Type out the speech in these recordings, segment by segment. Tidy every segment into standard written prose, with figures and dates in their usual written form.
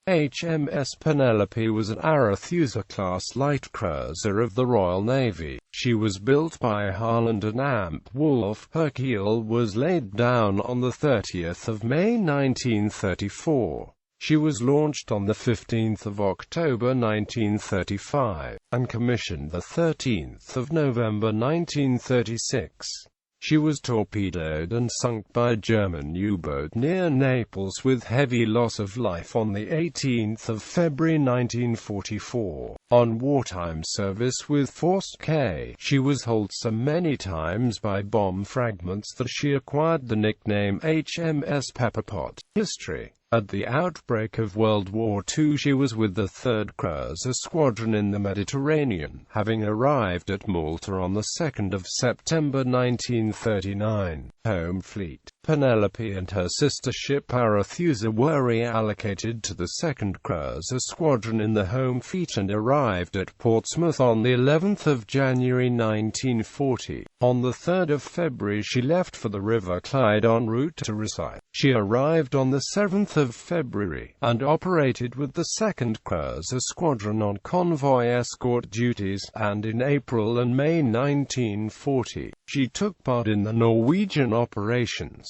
HMS Penelope was an Arethusa-class light cruiser of the Royal Navy. She was built by Harland and Wolff. Her keel was laid down on 30th May 1934. She was launched on 15th October 1935, and commissioned 13th November 1936. She was torpedoed and sunk by a German U-boat near Naples with heavy loss of life on 18 February 1944. On wartime service with Force K, she was holed so many times by bomb fragments that she acquired the nickname HMS Pepperpot. History. At the outbreak of World War II, she was with the 3rd Cruiser Squadron in the Mediterranean, having arrived at Malta on 2 September 1939. Home Fleet. Penelope and her sister ship Arethusa were reallocated to the 2nd Cruiser Squadron in the Home Fleet and arrived at Portsmouth on the 11th of January 1940. On the 3rd of February she left for the River Clyde en route to Rosyth. She arrived on the 7th of February, and operated with the 2nd Cruiser Squadron on convoy escort duties, and in April and May 1940, she took part in the Norwegian operations.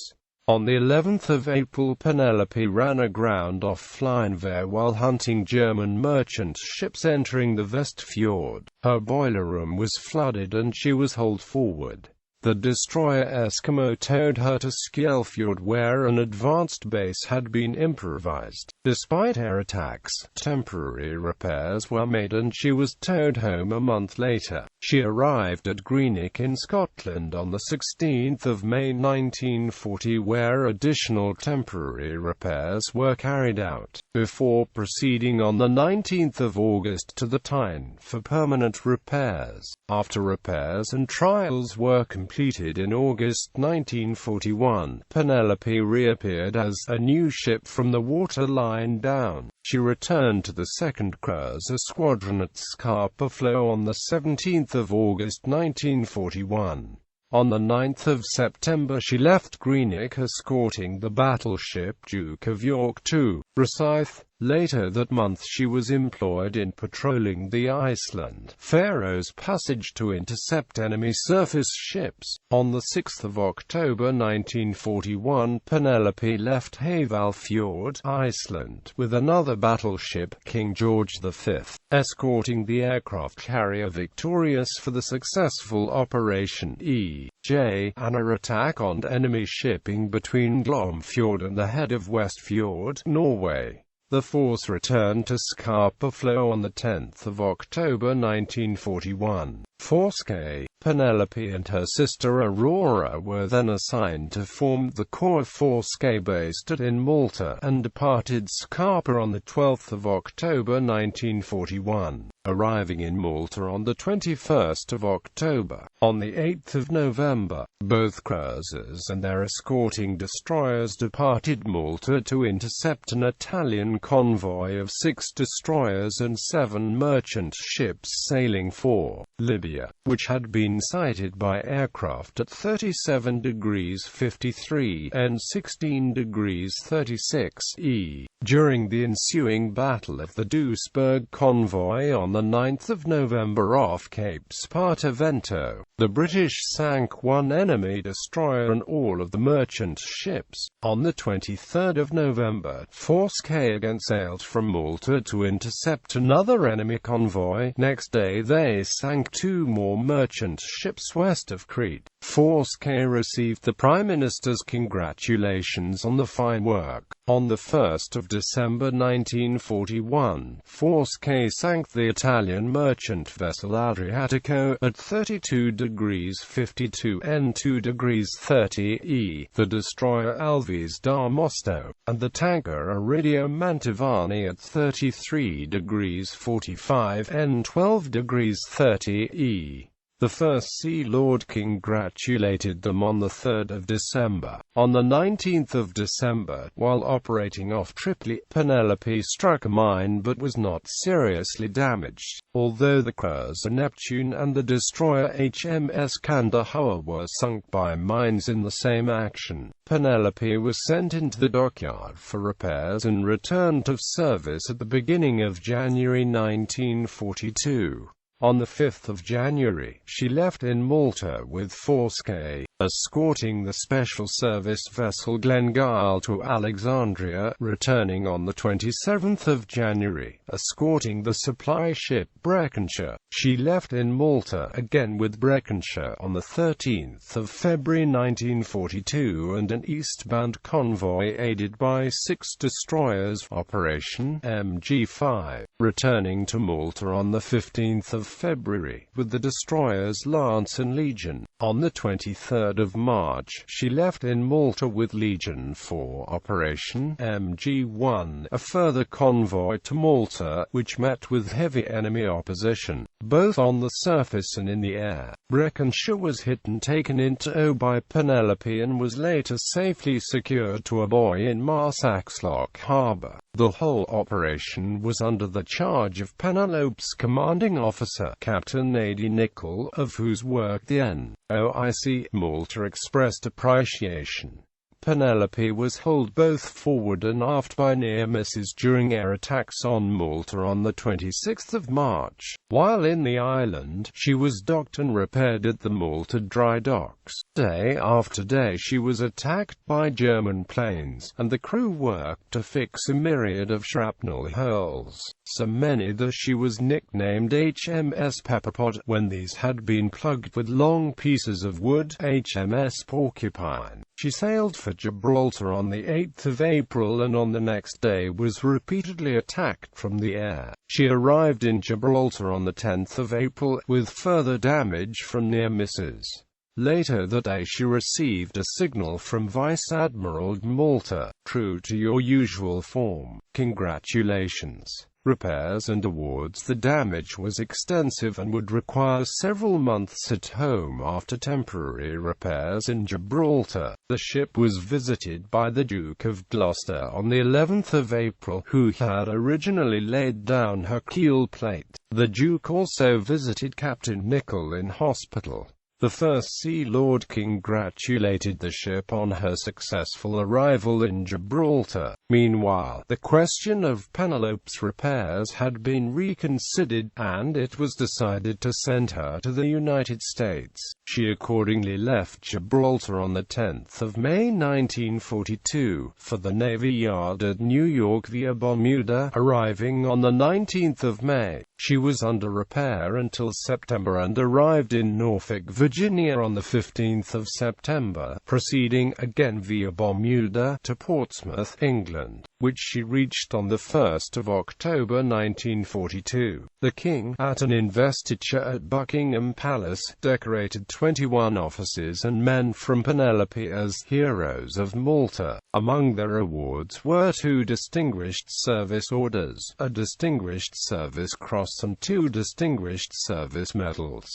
On the 11th of April, Penelope ran aground off Fleinvær while hunting German merchant ships entering the Vestfjord. Her boiler room was flooded and she was hauled forward. The destroyer Eskimo towed her to Skjellfjord, where an advanced base had been improvised. Despite air attacks, temporary repairs were made and she was towed home a month later. She arrived at Greenock in Scotland on 16 May 1940, where additional temporary repairs were carried out, before proceeding on 19 August to the Tyne for permanent repairs. After repairs and trials were completed in August 1941, Penelope reappeared as a new ship from the waterline down. She returned to the 2nd Cruiser Squadron at Scapa Flow on 17 August 1941. On 9 September she left Greenock escorting the battleship Duke of York to Rosyth. Later that month she was employed in patrolling the Iceland Faroes Passage to intercept enemy surface ships. On 6 October 1941, Penelope left Hvalfjord, Iceland, with another battleship, King George V, escorting the aircraft carrier Victorious for the successful Operation E.J., an attack on enemy shipping between Glomfjord and the head of Westfjord, Norway. The force returned to Scapa Flow on 10 October 1941. Force K. Penelope and her sister Aurora were then assigned to form the Corps Force K based in Malta, and departed Scapa on 12 October 1941, arriving in Malta on 21 October. On 8 November, both cruisers and their escorting destroyers departed Malta to intercept an Italian convoy of 6 destroyers and 7 merchant ships sailing for Libya, which had been sighted by aircraft at 37 degrees 53 and 16 degrees 36 E. During the ensuing Battle of the Duisburg convoy on 9 November off Cape Spartivento, the British sank 1 enemy destroyer and all of the merchant ships. On 23 November, Force K again sailed from Malta to intercept another enemy convoy. Next day they sank 2 more merchant ships west of Crete. Force K received the Prime Minister's congratulations on the fine work. On 1 December 1941, Force K sank the Italian merchant vessel Adriatico at 32 degrees 52 and 2 degrees 30 E, the destroyer Alves da Mosto, and the tanker Iridio Mantovani at 33 degrees 45 and 12 degrees 30 E. The First Sea Lord congratulated them on the 3rd of December. On the 19th of December, while operating off Tripoli, Penelope struck a mine but was not seriously damaged, although the cruiser Neptune and the destroyer HMS Kandahar were sunk by mines in the same action. Penelope was sent into the dockyard for repairs and returned to service at the beginning of January 1942. On the 5th of January, she left in Malta with Forske, escorting the special service vessel Glengyle to Alexandria, returning on the 27th of January, escorting the supply ship Breconshire. She left in Malta again with Breconshire on the 13th of February 1942 and an eastbound convoy aided by 6 destroyers, Operation MG5, returning to Malta on the 15th of February, with the destroyers Lance and Legion. On the 23rd of March, she left in Malta with Legion for Operation MG1, a further convoy to Malta, which met with heavy enemy opposition, both on the surface and in the air. Breconshire was hit and taken in tow by Penelope and was later safely secured to a buoy in Marsaxlokk Harbour. The whole operation was under the charge of Penelope's commanding officer, Captain Adi Nicol, of whose work the NOIC Malta expressed appreciation. Penelope was hauled both forward and aft by near misses during air attacks on Malta on the 26th of March. While in the island, she was docked and repaired at the Malta dry docks. Day after day she was attacked by German planes, and the crew worked to fix a myriad of shrapnel holes, so many that she was nicknamed HMS Pepperpot. When these had been plugged with long pieces of wood, HMS Porcupine, she sailed for Gibraltar on the 8th of April and on the next day was repeatedly attacked from the air. She arrived in Gibraltar on the 10th of April, with further damage from near misses. Later that day she received a signal from Vice Admiral Malta, "True to your usual form. Congratulations." Repairs and awards. The damage was extensive and would require several months at home after temporary repairs in Gibraltar. The ship was visited by the Duke of Gloucester on the 11th of April, who had originally laid down her keel plate. The Duke also visited Captain Nicol in hospital. The First Sea Lord congratulated the ship on her successful arrival in Gibraltar. Meanwhile, the question of Penelope's repairs had been reconsidered, and it was decided to send her to the United States. She accordingly left Gibraltar on the 10th of May 1942, for the Navy Yard at New York via Bermuda, arriving on the 19th of May. She was under repair until September and arrived in Norfolk, Virginia on the 15th of September, proceeding again via Bermuda to Portsmouth, England, which she reached on the 1st of October 1942. The King, at an investiture at Buckingham Palace, decorated 21 officers and men from Penelope as Heroes of Malta. Among their awards were 2 Distinguished Service Orders, a Distinguished Service Cross and 2 Distinguished Service Medals.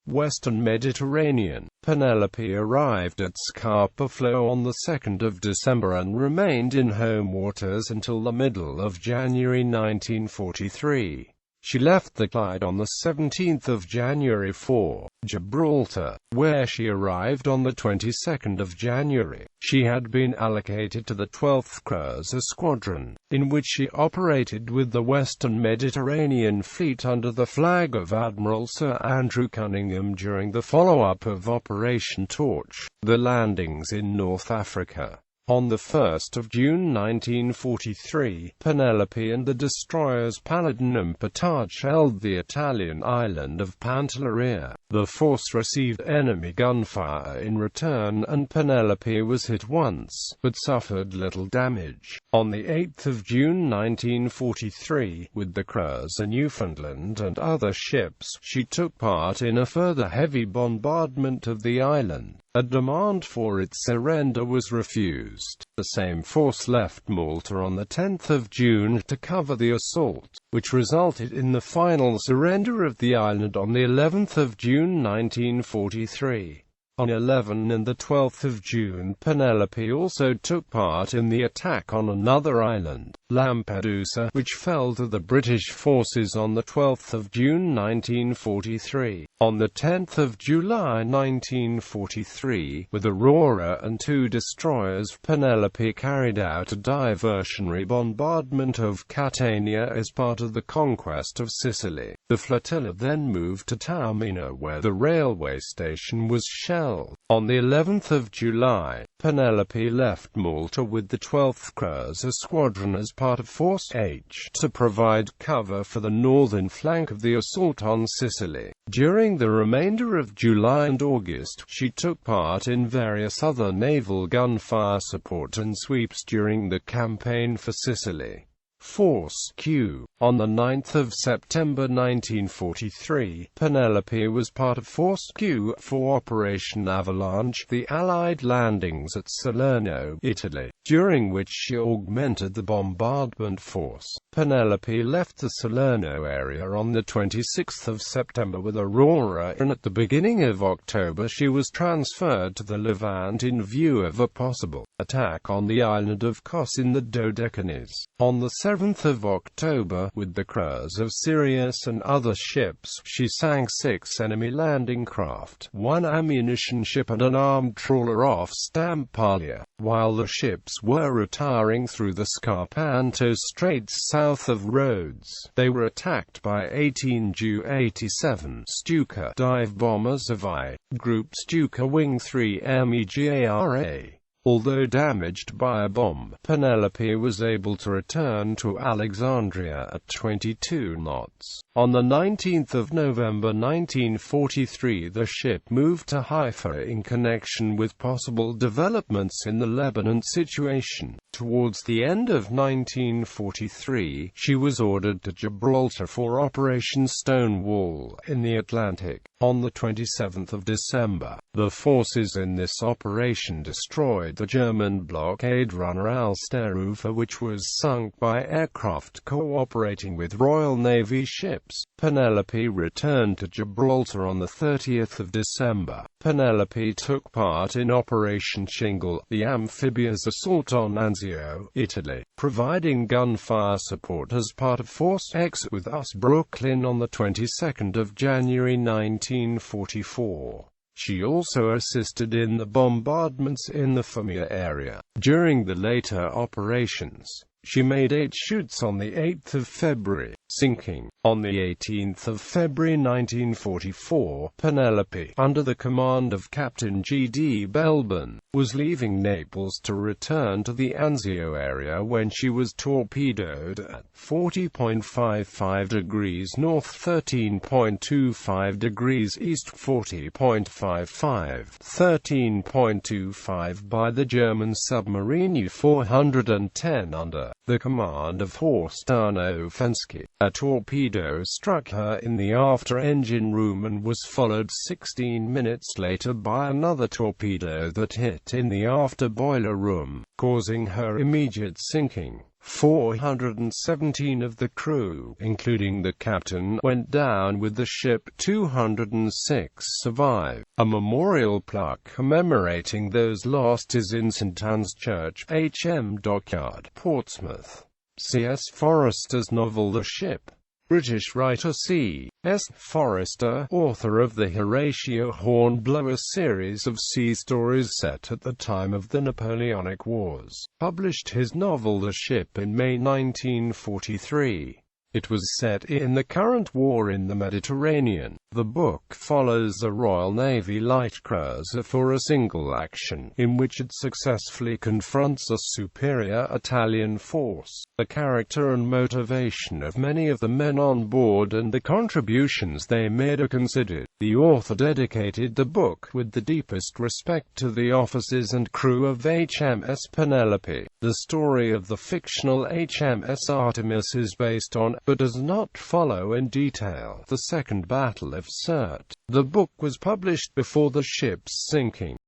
Western Mediterranean. Penelope arrived at Scapa Flow on the 2nd of December and remained in home waters until the middle of January 1943. She left the Clyde on the 17th of January for Gibraltar, where she arrived on the 22nd of January. She had been allocated to the 12th Cruiser Squadron, in which she operated with the Western Mediterranean Fleet under the flag of Admiral Sir Andrew Cunningham during the follow-up of Operation Torch, the landings in North Africa. On the 1st of June 1943, Penelope and the destroyers Paladin and Potage held the Italian island of Pantelleria. The force received enemy gunfire in return and Penelope was hit once, but suffered little damage. On the 8th of June 1943, with the cruiser Newfoundland and other ships, she took part in a further heavy bombardment of the island. A demand for its surrender was refused. coast. The same force left Malta on the 10th of June to cover the assault, which resulted in the final surrender of the island on the 11th of June 1943. On 11 and 12 June, Penelope also took part in the attack on another island, Lampedusa, which fell to the British forces on 12 June 1943. On 10 July 1943, with Aurora and 2 destroyers, Penelope carried out a diversionary bombardment of Catania as part of the conquest of Sicily. The flotilla then moved to Taormina, where the railway station was shelled. On the 11th of July, Penelope left Malta with the 12th Cruiser Squadron as part of Force H to provide cover for the northern flank of the assault on Sicily. During the remainder of July and August, she took part in various other naval gunfire support and sweeps during the campaign for Sicily. Force Q. On 9 September 1943, Penelope was part of Force Q for Operation Avalanche, the Allied landings at Salerno, Italy, during which she augmented the bombardment force. Penelope left the Salerno area on 26 September with Aurora, and at the beginning of October she was transferred to the Levant in view of a possible attack on the island of Kos in the Dodecanese. On 7 October, with the crews of Sirius and other ships, she sank 6 enemy landing craft, 1 ammunition ship and an armed trawler off Stampalia. While the ships were retiring through the Scarpanto Straits south of Rhodes, they were attacked by 18 Ju-87 Stuka dive bombers of I Group Stuka Wing 3 MEGARA. Although damaged by a bomb, Penelope was able to return to Alexandria at 22 knots. On 19 November 1943, the ship moved to Haifa in connection with possible developments in the Lebanon situation. Towards the end of 1943, she was ordered to Gibraltar for Operation Stonewall in the Atlantic. On 27 December, the forces in this operation destroyed the German blockade runner Alsterufer, which was sunk by aircraft cooperating with Royal Navy ships. Penelope returned to Gibraltar on 30 December. Penelope took part in Operation Shingle, the amphibious assault on Anzio, Italy, providing gunfire support as part of Force X with US Brooklyn on the 22nd of January 1944. She also assisted in the bombardments in the Formia area. During the later operations, she made 8 shoots on 8 February, sinking. On 18 February 1944, Penelope, under the command of Captain G.D. Belbin, was leaving Naples to return to the Anzio area when she was torpedoed at 40.55 degrees north, 13.25 degrees east, 40.55, 13.25 by the German submarine U-410 under the command of Horst Arno Fensky. A torpedo struck her in the after-engine room and was followed 16 minutes later by another torpedo that hit in the after-boiler room, causing her immediate sinking. 417 of the crew, including the captain, went down with the ship. 206 survived. A memorial plaque commemorating those lost is in St Anne's Church, HM Dockyard, Portsmouth. C.S. Forester's novel The Ship. British writer C.S. Forester, author of the Horatio Hornblower series of sea stories set at the time of the Napoleonic Wars, published his novel The Ship in May 1943. It was set in the current war in the Mediterranean. The book follows a Royal Navy light cruiser for a single action, in which it successfully confronts a superior Italian force. The character and motivation of many of the men on board and the contributions they made are considered. The author dedicated the book with the deepest respect to the officers and crew of HMS Penelope. The story of the fictional HMS Artemis is based on, but does not follow in detail, the Second Battle of Sirte. The book was published before the ship's sinking.